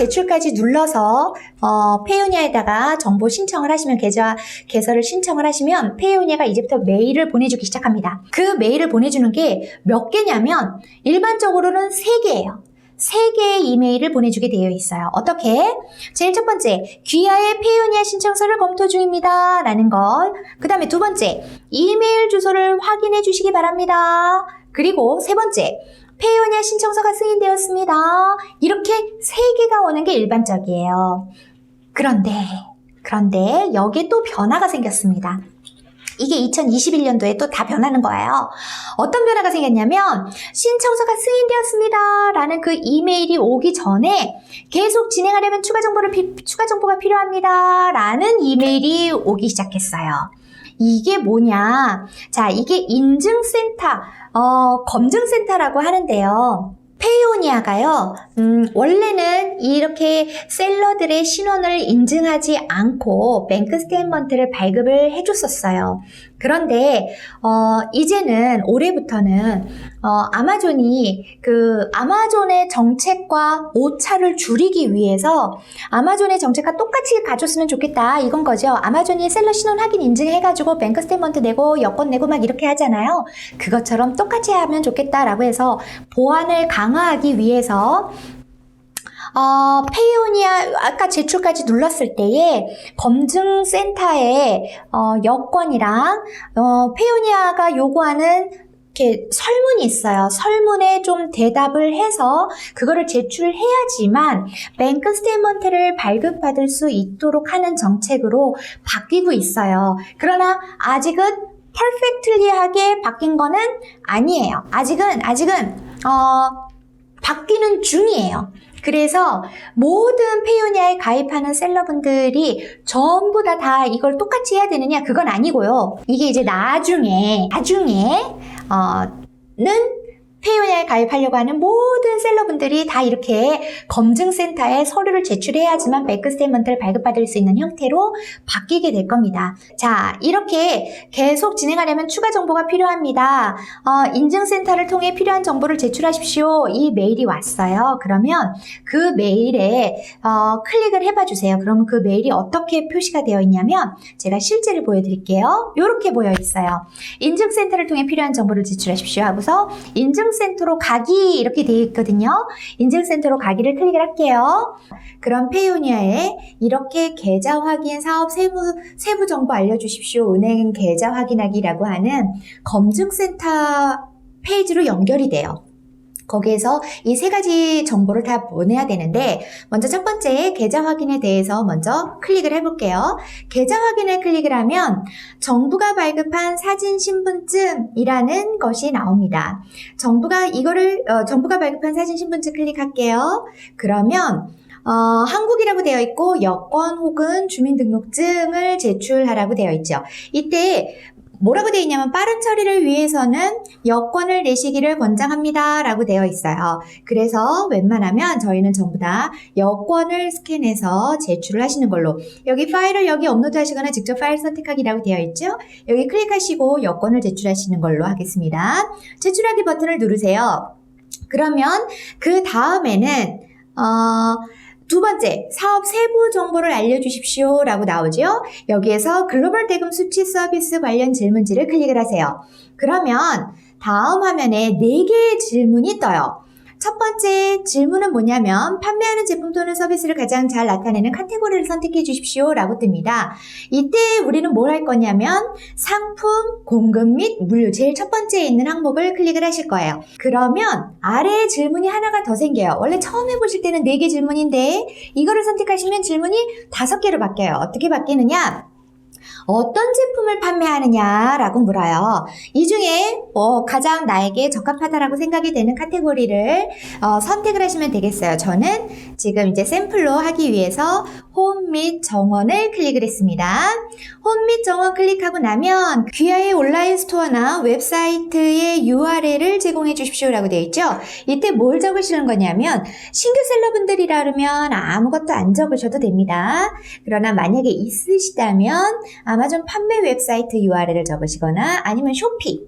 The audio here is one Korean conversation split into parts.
제출까지 눌러서 페이오니아에다가 정보 신청을 하시면 개설을 신청을 하시면 페이오니아가 이제부터 메일을 보내주기 시작합니다. 그 메일을 보내주는 게 몇 개냐면 일반적으로는 3개예요. 3개의 이메일을 보내주게 되어 있어요. 어떻게? 제일 첫 번째, 귀하의 페이오니아 신청서를 검토 중입니다. 라는 것. 그 다음에 두 번째, 이메일 주소를 확인해 주시기 바랍니다. 그리고 세 번째, 페이오니아 신청서가 승인되었습니다. 이렇게 3개가 오는 게 일반적이에요. 그런데 여기에 또 변화가 생겼습니다. 이게 2021년도에 또 다 변하는 거예요. 어떤 변화가 생겼냐면 신청서가 승인되었습니다 라는 그 이메일이 오기 전에 계속 진행하려면 추가 정보가 필요합니다 라는 이메일이 오기 시작했어요. 이게 뭐냐? 자, 이게 인증센터, 검증센터라고 하는데요. 페이오니아가요, 원래는 이렇게 셀러들의 신원을 인증하지 않고 뱅크 스테이트먼트를 발급을 해줬었어요. 그런데 이제는 올해부터는 아마존이 아마존의 정책과 오차를 줄이기 위해서 아마존의 정책과 똑같이 가줬으면 좋겠다 이건 거죠. 아마존이 셀러 신원 확인 인증해가지고 뱅크 스테이트먼트 내고 여권 내고 막 이렇게 하잖아요. 그것처럼 똑같이 하면 좋겠다라고 해서 보안을 강화하기 위해서 페이오니아 아까 제출까지 눌렀을 때에 검증센터에 여권이랑 페이오니아가 요구하는 이렇게 설문이 있어요. 설문에 좀 대답을 해서 그거를 제출해야지만 뱅크 스테이트먼트를 발급받을 수 있도록 하는 정책으로 바뀌고 있어요. 그러나 아직은 퍼펙트리하게 바뀐 거는 아니에요. 아직은 바뀌는 중이에요. 그래서 모든 페이오니아에 가입하는 셀러분들이 전부 다 이걸 똑같이 해야 되느냐? 그건 아니고요. 이게 이제 나중에 페이오니아에 가입하려고 하는 모든 셀러분들이 다 이렇게 검증센터에 서류를 제출해야지만 뱅크 스테이트먼트를 발급받을 수 있는 형태로 바뀌게 될 겁니다. 자, 이렇게 계속 진행하려면 추가 정보가 필요합니다. 인증센터를 통해 필요한 정보를 제출하십시오. 이 메일이 왔어요. 그러면 그 메일에 클릭을 해봐 주세요. 그러면 그 메일이 어떻게 표시가 되어 있냐면 제가 실제를 보여드릴게요. 이렇게 보여 있어요. 인증센터를 통해 필요한 정보를 제출하십시오 하고서 인증센터로 가기 이렇게 되어 있거든요. 인증센터로 가기를 클릭을 할게요. 그럼 페이오니아에 이렇게 계좌 확인, 사업 세부 정보 알려주십시오. 은행 계좌 확인하기라고 하는 검증센터 페이지로 연결이 돼요. 거기에서 이 3가지 정보를 다 보내야 되는데 먼저 첫 번째 계좌 확인에 대해서 먼저 클릭을 해볼게요. 계좌 확인을 클릭을 하면 정부가 발급한 사진 신분증이라는 것이 나옵니다. 정부가 발급한 사진 신분증 클릭할게요. 그러면 한국이라고 되어 있고 여권 혹은 주민등록증을 제출하라고 되어 있죠. 이때 뭐라고 되어 있냐면 빠른 처리를 위해서는 여권을 내시기를 권장합니다 라고 되어 있어요. 그래서 웬만하면 저희는 전부 다 여권을 스캔해서 제출을 하시는 걸로, 여기 파일을 여기 업로드 하시거나 직접 파일 선택하기라고 되어 있죠. 여기 클릭하시고 여권을 제출하시는 걸로 하겠습니다. 제출하기 버튼을 누르세요. 그러면 그 다음에는 두 번째, 사업 세부 정보를 알려주십시오 라고 나오죠. 여기에서 글로벌 대금 수치 서비스 관련 질문지를 클릭을 하세요. 그러면 다음 화면에 4개의 질문이 떠요. 첫 번째 질문은 뭐냐면 판매하는 제품 또는 서비스를 가장 잘 나타내는 카테고리를 선택해 주십시오 라고 뜹니다. 이때 우리는 뭘 할 거냐면 상품, 공급 및 물류, 제일 첫 번째에 있는 항목을 클릭을 하실 거예요. 그러면 아래에 질문이 하나가 더 생겨요. 원래 처음 해보실 때는 4개 질문인데 이거를 선택하시면 질문이 5개로 바뀌어요. 어떻게 바뀌느냐? 어떤 제품을 판매하느냐라고 물어요. 이 중에 가장 나에게 적합하다라고 생각이 되는 카테고리를 선택을 하시면 되겠어요. 저는 지금 이제 샘플로 하기 위해서 홈 및 정원을 클릭을 했습니다. 홈 및 정원 클릭하고 나면 귀하의 온라인 스토어나 웹사이트의 URL을 제공해 주십시오라고 되어 있죠. 이때 뭘 적으시는 거냐면 신규 셀러분들이라면 아무것도 안 적으셔도 됩니다. 그러나 만약에 있으시다면 아마존 판매 웹사이트 URL을 적으시거나 아니면 쇼피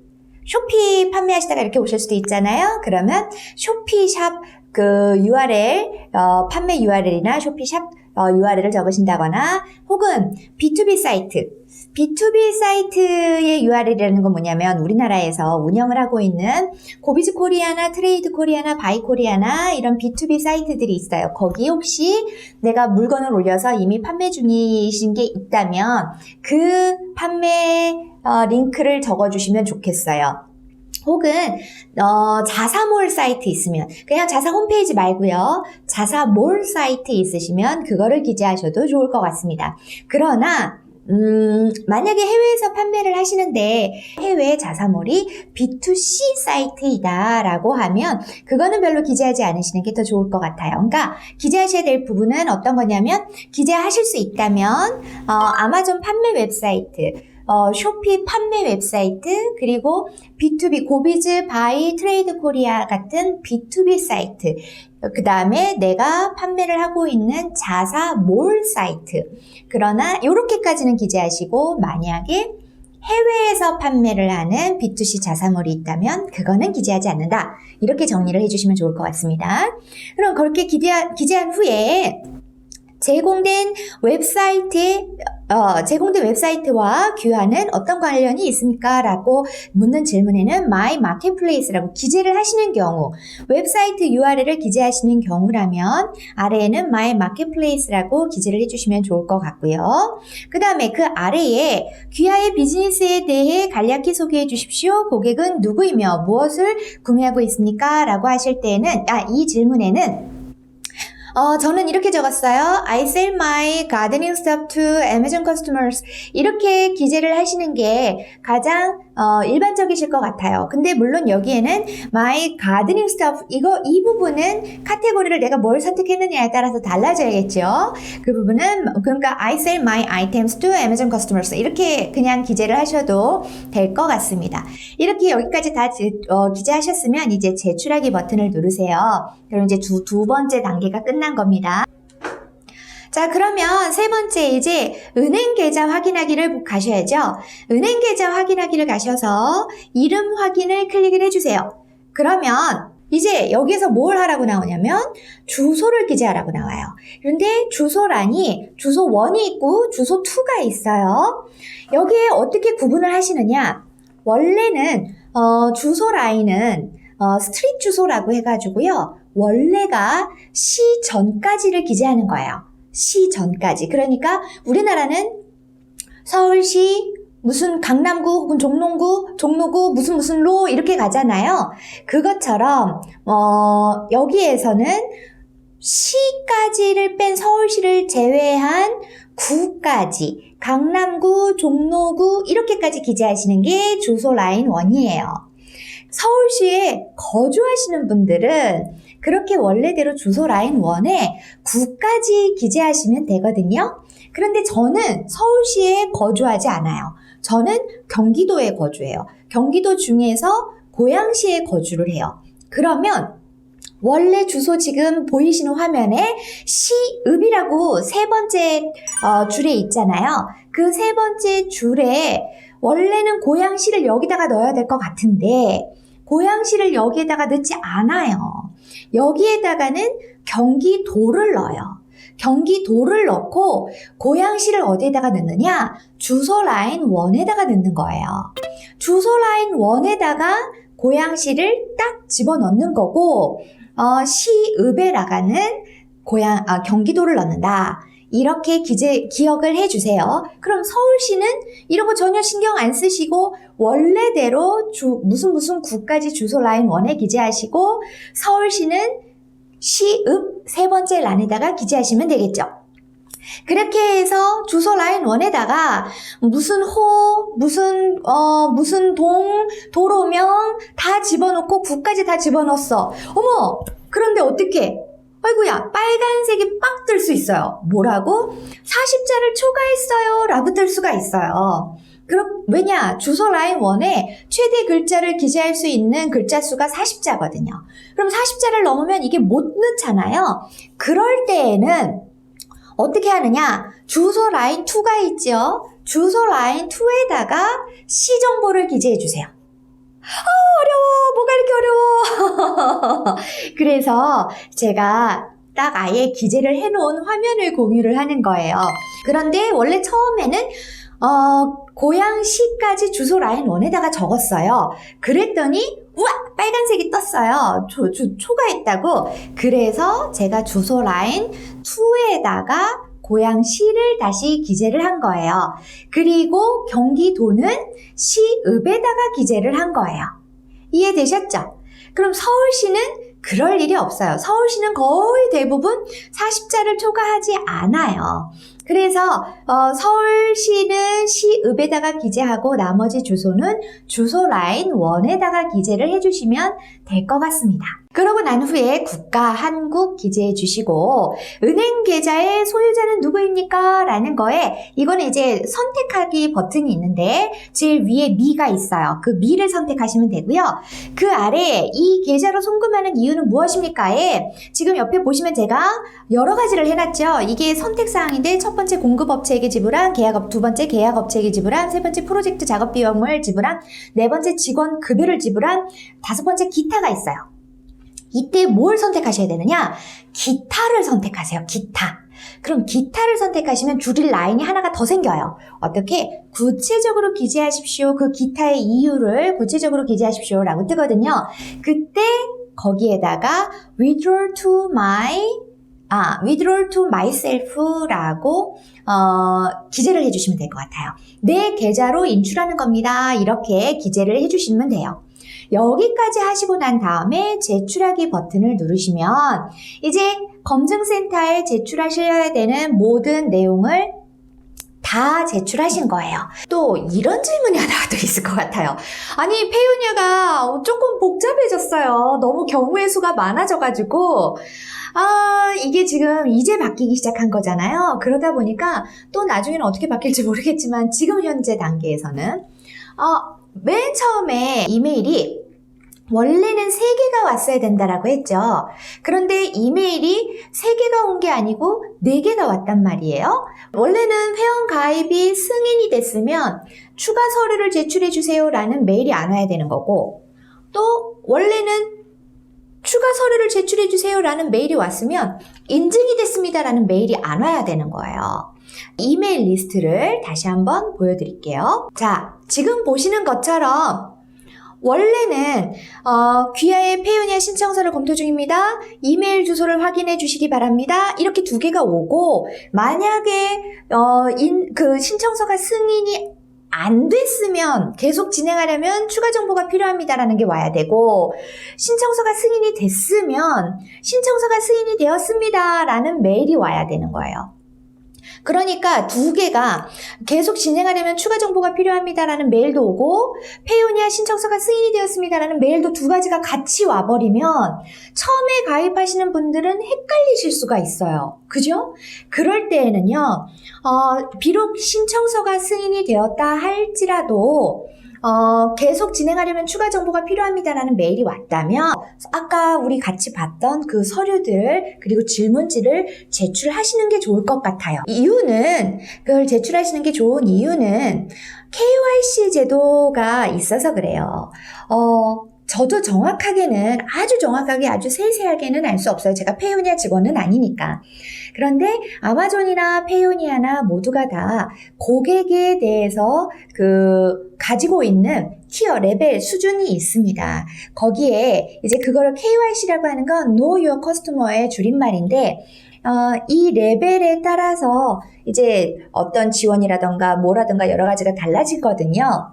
판매하시다가 이렇게 오실 수도 있잖아요. 그러면 쇼피샵 그 URL, 판매 URL이나 쇼피샵 URL을 적으신다거나 혹은 B2B 사이트, B2B 사이트의 URL이라는 건 뭐냐면 우리나라에서 운영을 하고 있는 고비즈 코리아나 트레이드 코리아나 바이 코리아나 이런 B2B 사이트들이 있어요. 거기 혹시 내가 물건을 올려서 이미 판매 중이신 게 있다면 그 판매 링크를 적어주시면 좋겠어요. 혹은 자사몰 사이트 있으면 그냥 자사 홈페이지 말고요. 자사몰 사이트 있으시면 그거를 기재하셔도 좋을 것 같습니다. 그러나 만약에 해외에서 판매를 하시는데 해외 자사몰이 B2C 사이트이다 라고 하면 그거는 별로 기재하지 않으시는 게 더 좋을 것 같아요. 그러니까 기재하셔야 될 부분은 어떤 거냐면 기재하실 수 있다면 아마존 판매 웹사이트, 쇼피 판매 웹사이트, 그리고 B2B 고비즈 바이 트레이드 코리아 같은 B2B 사이트, 그 다음에 내가 판매를 하고 있는 자사몰 사이트. 그러나 이렇게까지는 기재하시고 만약에 해외에서 판매를 하는 B2C 자사몰이 있다면 그거는 기재하지 않는다. 이렇게 정리를 해주시면 좋을 것 같습니다. 그럼 그렇게 기재한 후에 제공된 웹사이트와 규환은 어떤 관련이 있습니까? 라고 묻는 질문에는 My Marketplace라고 기재를 하시는 경우, 웹사이트 URL을 기재하시는 경우라면 아래에는 My Marketplace라고 기재를 해주시면 좋을 것 같고요. 그 다음에 그 아래에 귀하의 비즈니스에 대해 간략히 소개해 주십시오. 고객은 누구이며 무엇을 구매하고 있습니까? 라고 하실 때는 이 질문에는 저는 이렇게 적었어요. I sell my gardening stuff to Amazon customers. 이렇게 기재를 하시는 게 가장 일반적이실 것 같아요. 근데 물론 여기에는 my gardening stuff 이 부분은 카테고리를 내가 뭘 선택했느냐에 따라서 달라져야겠죠. 그 부분은 그러니까 I sell my items to Amazon customers 이렇게 그냥 기재를 하셔도 될 것 같습니다. 이렇게 여기까지 다 기재하셨으면 이제 제출하기 버튼을 누르세요. 그럼 이제 두 번째 단계가 끝난 겁니다. 자, 그러면 세 번째 이제 은행 계좌 확인하기를 가셔야죠. 은행 계좌 확인하기를 가셔서 이름 확인을 클릭을 해주세요. 그러면 이제 여기에서 뭘 하라고 나오냐면 주소를 기재하라고 나와요. 그런데 주소란이 주소 1이 있고 주소 2가 있어요. 여기에 어떻게 구분을 하시느냐? 원래는 주소 라인은 스트릿 주소라고 해가지고요. 원래가 시 전까지를 기재하는 거예요. 시 전까지. 그러니까 우리나라는 서울시 무슨 강남구 혹은 종로구 무슨 로 이렇게 가잖아요. 그것처럼 여기에서는 시까지를 뺀 서울시를 제외한 구까지 강남구, 종로구 이렇게까지 기재하시는 게 주소 라인 1이에요. 서울시에 거주하시는 분들은 그렇게 원래대로 주소 라인 1에 9까지 기재하시면 되거든요. 그런데 저는 서울시에 거주하지 않아요. 저는 경기도에 거주해요. 경기도 중에서 고양시에 거주를 해요. 그러면 원래 주소 지금 보이시는 화면에 시읍이라고 세 번째 줄에 있잖아요. 그 세 번째 줄에 원래는 고양시를 여기다가 넣어야 될 것 같은데 고양시를 여기에다가 넣지 않아요. 여기에다가는 경기도를 넣어요. 경기도를 넣고 고양시를 어디에다가 넣느냐? 주소 라인 1에다가 넣는 거예요. 주소 라인 1에다가 고양시를 딱 집어넣는 거고 시읍에 나가는 경기도를 넣는다. 이렇게 기억을 해주세요. 그럼 서울시는 이런 거 전혀 신경 안 쓰시고 원래대로 무슨 구까지 주소 라인 1에 기재하시고 서울시는 시읍 세 번째 란에다가 기재하시면 되겠죠. 그렇게 해서 주소 라인 1에다가 무슨 동, 도로명 다 집어넣고 구까지 다 집어넣었어. 어머! 그런데 어떻게? 아이고야, 빨간색이 빵 뜰 수 있어요. 뭐라고? 40자를 초과했어요. 라고 뜰 수가 있어요. 왜냐? 주소 라인 1에 최대 글자를 기재할 수 있는 글자 수가 40자거든요. 그럼 40자를 넘으면 이게 못 넣잖아요. 그럴 때에는 어떻게 하느냐? 주소 라인 2가 있죠? 주소 라인 2에다가 시 정보를 기재해 주세요. 어려워. 뭐가 이렇게 어려워. 그래서 제가 딱 아예 기재를 해놓은 화면을 공유를 하는 거예요. 그런데 원래 처음에는 고양시까지 주소 라인 1에다가 적었어요. 그랬더니 우와! 빨간색이 떴어요. 초과했다고. 그래서 제가 주소 라인 2에다가 고양시를 다시 기재를 한 거예요. 그리고 경기도는 시읍에다가 기재를 한 거예요. 이해되셨죠? 그럼 서울시는 그럴 일이 없어요. 서울시는 거의 대부분 40자를 초과하지 않아요. 그래서 서울시는 시읍에다가 기재하고 나머지 주소는 주소 라인 1에다가 기재를 해주시면 될 것 같습니다. 그러고 난 후에 국가, 한국 기재해 주시고 은행 계좌의 소유자는 누구입니까? 라는 거에 이거는 이제 선택하기 버튼이 있는데 제일 위에 미가 있어요. 그 미를 선택하시면 되고요. 그 아래에 이 계좌로 송금하는 이유는 무엇입니까?에 지금 옆에 보시면 제가 여러 가지를 해놨죠. 이게 선택사항인데 첫 번째 공급업체에게 지불한, 두 번째 계약업체에게 지불한, 세 번째 프로젝트 작업 비용을 지불한, 네 번째 직원 급여를 지불한, 다섯 번째 기타가 있어요. 이때 뭘 선택하셔야 되느냐? 기타를 선택하세요. 기타. 그럼 기타를 선택하시면 줄일 라인이 하나가 더 생겨요. 어떻게? 구체적으로 기재하십시오. 그 기타의 이유를 구체적으로 기재하십시오. 라고 뜨거든요. 그때 거기에다가 withdraw to myself라고 기재를 해주시면 될 것 같아요. 내 계좌로 인출하는 겁니다. 이렇게 기재를 해주시면 돼요. 여기까지 하시고 난 다음에 제출하기 버튼을 누르시면 이제 검증센터에 제출하셔야 되는 모든 내용을 다 제출하신 거예요. 또 이런 질문이 하나가 더 있을 것 같아요. 아니, 페이오니아가 조금 복잡해졌어요. 너무 경우의 수가 많아져가지고 이게 지금 이제 바뀌기 시작한 거잖아요. 그러다 보니까 또 나중에는 어떻게 바뀔지 모르겠지만 지금 현재 단계에서는 맨 처음에 이메일이 원래는 3개가 왔어야 된다라고 했죠. 그런데 이메일이 3개가 온 게 아니고 4개가 왔단 말이에요. 원래는 회원 가입이 승인이 됐으면 추가 서류를 제출해 주세요 라는 메일이 안 와야 되는 거고, 또 원래는 추가 서류를 제출해 주세요 라는 메일이 왔으면 인증이 됐습니다 라는 메일이 안 와야 되는 거예요. 이메일 리스트를 다시 한번 보여드릴게요. 자, 지금 보시는 것처럼 원래는 귀하의 페이오니아 신청서를 검토 중입니다. 이메일 주소를 확인해 주시기 바랍니다. 이렇게 2개가 오고, 만약에 그 신청서가 승인이 안 됐으면 계속 진행하려면 추가 정보가 필요합니다라는 게 와야 되고, 신청서가 승인이 됐으면 신청서가 승인이 되었습니다라는 메일이 와야 되는 거예요. 그러니까 2개가 계속 진행하려면 추가 정보가 필요합니다라는 메일도 오고, 페이오니아 신청서가 승인이 되었습니다라는 메일도 2가지가 같이 와버리면 처음에 가입하시는 분들은 헷갈리실 수가 있어요. 그죠? 그럴 때에는요, 비록 신청서가 승인이 되었다 할지라도 계속 진행하려면 추가 정보가 필요합니다라는 메일이 왔다면 아까 우리 같이 봤던 그 서류들 그리고 질문지를 제출하시는 게 좋을 것 같아요. 이유는, 그걸 제출하시는 게 좋은 이유는 KYC 제도가 있어서 그래요. 저도 정확하게는, 아주 정확하게, 아주 세세하게는 알 수 없어요. 제가 페이오니아 직원은 아니니까. 그런데 아마존이나 페이오니아나 모두가 다 고객에 대해서 가지고 있는 티어, 레벨, 수준이 있습니다. 거기에 이제 그거를 KYC라고 하는 건 Know Your Customer의 줄임말인데, 이 레벨에 따라서 이제 어떤 지원이라던가 뭐라던가 여러 가지가 달라지거든요.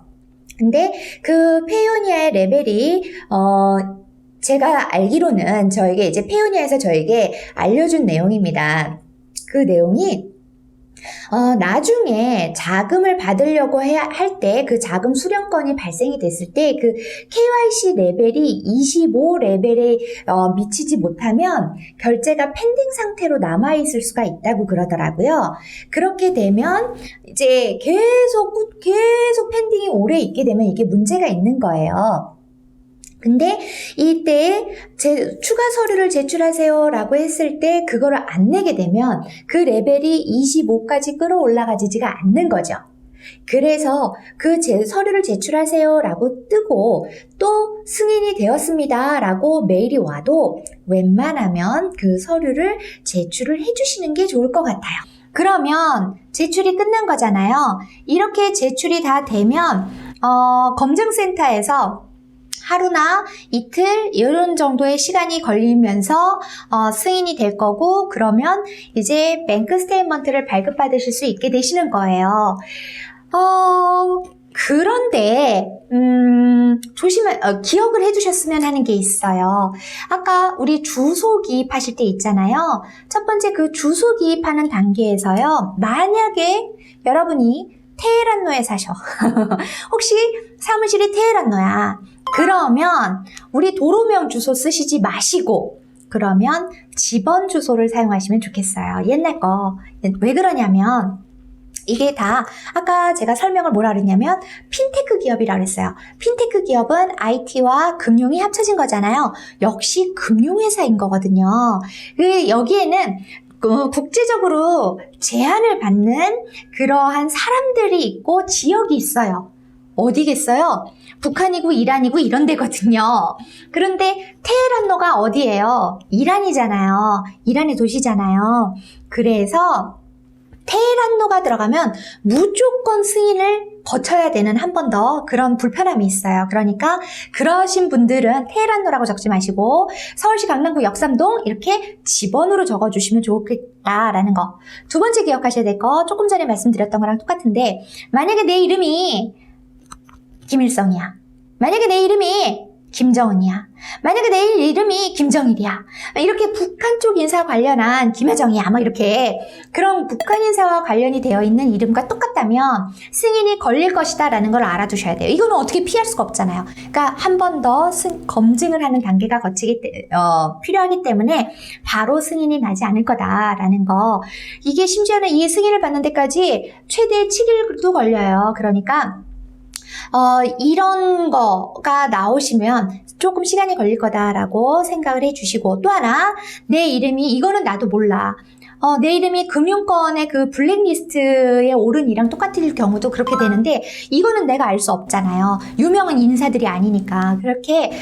근데 그 페이오니아의 레벨이 제가 알기로는 저에게 이제 페이오니아에서 저에게 알려준 내용입니다. 그 내용이 나중에 자금을 받으려고 할 때 그 자금 수령건이 발생이 됐을 때 그 KYC 레벨이 25 레벨에 미치지 못하면 결제가 펜딩 상태로 남아있을 수가 있다고 그러더라고요. 그렇게 되면 이제 계속 펜딩이 오래 있게 되면 이게 문제가 있는 거예요. 근데 이때 추가 서류를 제출하세요 라고 했을 때 그거를 안 내게 되면 그 레벨이 25까지 끌어올라가지가 않는 거죠. 그래서 그 서류를 제출하세요 라고 뜨고 또 승인이 되었습니다 라고 메일이 와도 웬만하면 그 서류를 제출을 해주시는 게 좋을 것 같아요. 그러면 제출이 끝난 거잖아요. 이렇게 제출이 다 되면 검증센터에서 하루나 이틀 이런 정도의 시간이 걸리면서 승인이 될 거고, 그러면 이제 뱅크 스테이트먼트를 발급받으실 수 있게 되시는 거예요. 그런데 기억을 해두셨으면 하는 게 있어요. 아까 우리 주소 기입하실 때 있잖아요. 첫 번째 그 주소 기입하는 단계에서요. 만약에 여러분이 테헤란로에 사셔. 혹시 사무실이 테헤란로야. 그러면 우리 도로명 주소 쓰시지 마시고 그러면 집원 주소를 사용하시면 좋겠어요. 옛날 거. 왜 그러냐면 이게 다 아까 제가 설명을 뭐라 그랬냐면 핀테크 기업이라고 그랬어요. 핀테크 기업은 IT와 금융이 합쳐진 거잖아요. 역시 금융회사인 거거든요. 여기에는 국제적으로 제한을 받는 그러한 사람들이 있고 지역이 있어요. 어디겠어요? 북한이고 이란이고 이런 데거든요. 그런데 테헤란로가 어디예요? 이란이잖아요. 이란의 도시잖아요. 그래서 테헤란로가 들어가면 무조건 승인을 거쳐야 되는 한 번 더 그런 불편함이 있어요. 그러니까 그러신 분들은 테헤란로라고 적지 마시고 서울시 강남구 역삼동 이렇게 집원으로 적어주시면 좋겠다라는 거. 두 번째 기억하셔야 될 거 조금 전에 말씀드렸던 거랑 똑같은데 만약에 내 이름이 김일성이야. 만약에 내 이름이 김정은이야. 만약에 내 이름이 김정일이야. 이렇게 북한 쪽 인사 관련한 김여정이야. 뭐 이렇게 그런 북한 인사와 관련이 되어 있는 이름과 똑같다면 승인이 걸릴 것이다 라는 걸 알아두셔야 돼요. 이거는 어떻게 피할 수가 없잖아요. 그러니까 한 번 더 검증을 하는 단계가 필요하기 때문에 바로 승인이 나지 않을 거다라는 거. 이게 심지어는 이 승인을 받는 데까지 최대 7일도 걸려요. 그러니까 이런 거가 나오시면 조금 시간이 걸릴 거다라고 생각을 해주시고, 또 하나, 내 이름이, 이거는 나도 몰라. 내 이름이 금융권의 그 블랙리스트에 오른 이랑 똑같을 경우도 그렇게 되는데, 이거는 내가 알 수 없잖아요. 유명한 인사들이 아니니까. 그렇게,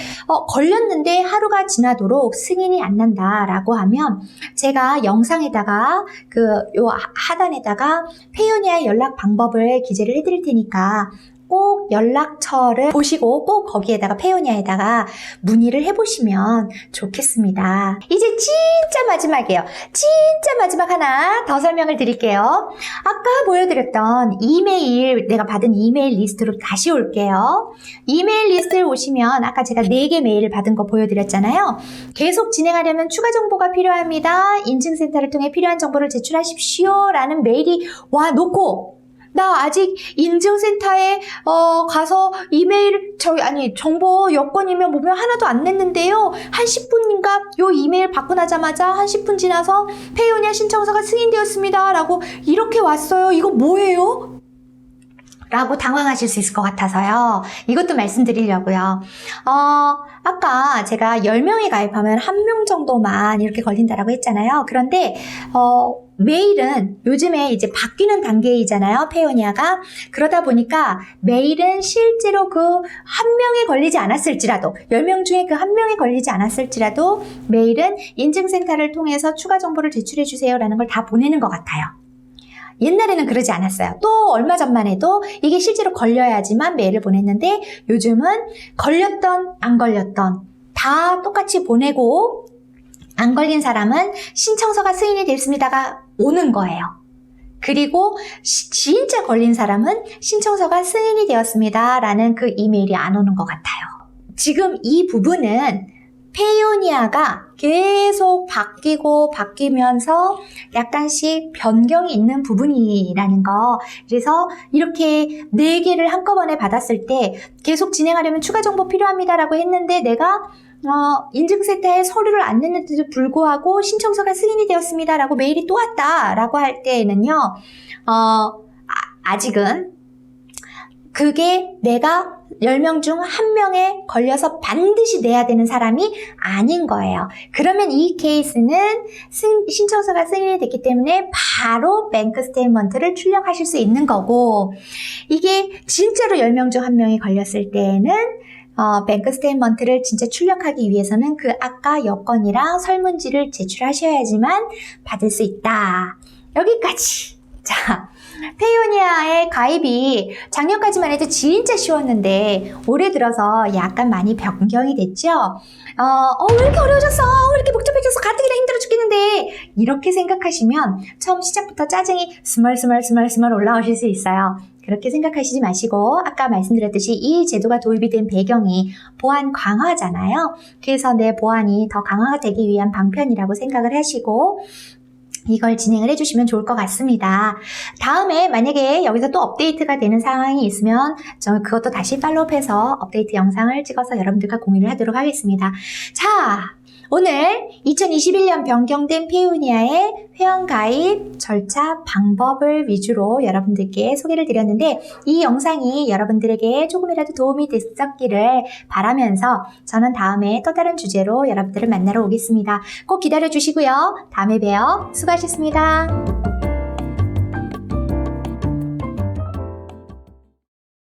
걸렸는데 하루가 지나도록 승인이 안 난다라고 하면, 제가 영상에다가, 요 하단에다가 페이오니아의 연락 방법을 기재를 해드릴 테니까, 꼭 연락처를 보시고 꼭 거기에다가 페이오니아에다가 문의를 해보시면 좋겠습니다. 이제 진짜 마지막이에요. 진짜 마지막 하나 더 설명을 드릴게요. 아까 보여드렸던 이메일, 내가 받은 이메일 리스트로 다시 올게요. 이메일 리스트를 오시면 아까 제가 4개 메일을 받은 거 보여드렸잖아요. 계속 진행하려면 추가 정보가 필요합니다. 인증센터를 통해 필요한 정보를 제출하십시오 라는 메일이 와 놓고, 나 아직 인증센터에 가서 이메일 정보 여권이면 뭐면 하나도 안 냈는데요. 한 10분인가 요 이메일 받고 나자마자 한 10분 지나서 페이오니아 신청서가 승인되었습니다 라고 이렇게 왔어요. 이거 뭐예요? 라고 당황하실 수 있을 것 같아서요. 이것도 말씀드리려고요. 아까 제가 10명이 가입하면 1명 정도만 이렇게 걸린다라고 했잖아요. 그런데 메일은 요즘에 이제 바뀌는 단계이잖아요. 페이오니아가. 그러다 보니까 메일은 실제로 그 한 명에 걸리지 않았을지라도 10명 중에 그 한 명에 걸리지 않았을지라도 메일은 인증센터를 통해서 추가 정보를 제출해 주세요라는 걸 다 보내는 것 같아요. 옛날에는 그러지 않았어요. 또 얼마 전만 해도 이게 실제로 걸려야지만 메일을 보냈는데 요즘은 걸렸던 안 걸렸던 다 똑같이 보내고 안 걸린 사람은 신청서가 승인이 됐습니다가 오는 거예요. 그리고 진짜 걸린 사람은 신청서가 승인이 되었습니다 라는 그 이메일이 안 오는 것 같아요. 지금 이 부분은 페이오니아가 계속 바뀌고 바뀌면서 약간씩 변경이 있는 부분이라는 거. 그래서 이렇게 4개를 한꺼번에 받았을 때 계속 진행하려면 추가 정보 필요합니다라고 했는데 내가 인증센터에 서류를 안 냈는데도 불구하고 신청서가 승인이 되었습니다라고 메일이 또 왔다라고 할 때에는요, 아직은 그게 내가 10명 중 1명에 걸려서 반드시 내야 되는 사람이 아닌 거예요. 그러면 이 케이스는 신청서가 승인이 됐기 때문에 바로 뱅크 스테이트먼트를 출력하실 수 있는 거고, 이게 진짜로 10명 중 1명이 걸렸을 때에는 뱅크 스테이트먼트를 진짜 출력하기 위해서는 그 아까 여건이랑 설문지를 제출하셔야지만 받을 수 있다. 여기까지. 자, 페이오니아의 가입이 작년까지만 해도 진짜 쉬웠는데 올해 들어서 약간 많이 변경이 됐죠? 왜 이렇게 어려워졌어? 왜 이렇게 복잡해졌어? 가뜩이나 힘들어 죽겠는데 이렇게 생각하시면 처음 시작부터 짜증이 스멀스멀 올라오실 수 있어요. 그렇게 생각하시지 마시고 아까 말씀드렸듯이 이 제도가 도입이 된 배경이 보안 강화잖아요. 그래서 내 보안이 더 강화가 되기 위한 방편이라고 생각을 하시고 이걸 진행을 해주시면 좋을 것 같습니다. 다음에 만약에 여기서 또 업데이트가 되는 상황이 있으면 저 그것도 다시 팔로우해서 업데이트 영상을 찍어서 여러분들과 공유를 하도록 하겠습니다. 자, 오늘 2021년 변경된 페이오니아의 회원가입 절차 방법을 위주로 여러분들께 소개를 드렸는데 이 영상이 여러분들에게 조금이라도 도움이 됐었기를 바라면서 저는 다음에 또 다른 주제로 여러분들을 만나러 오겠습니다. 꼭 기다려 주시고요. 다음에 봬요. 수고하셨습니다.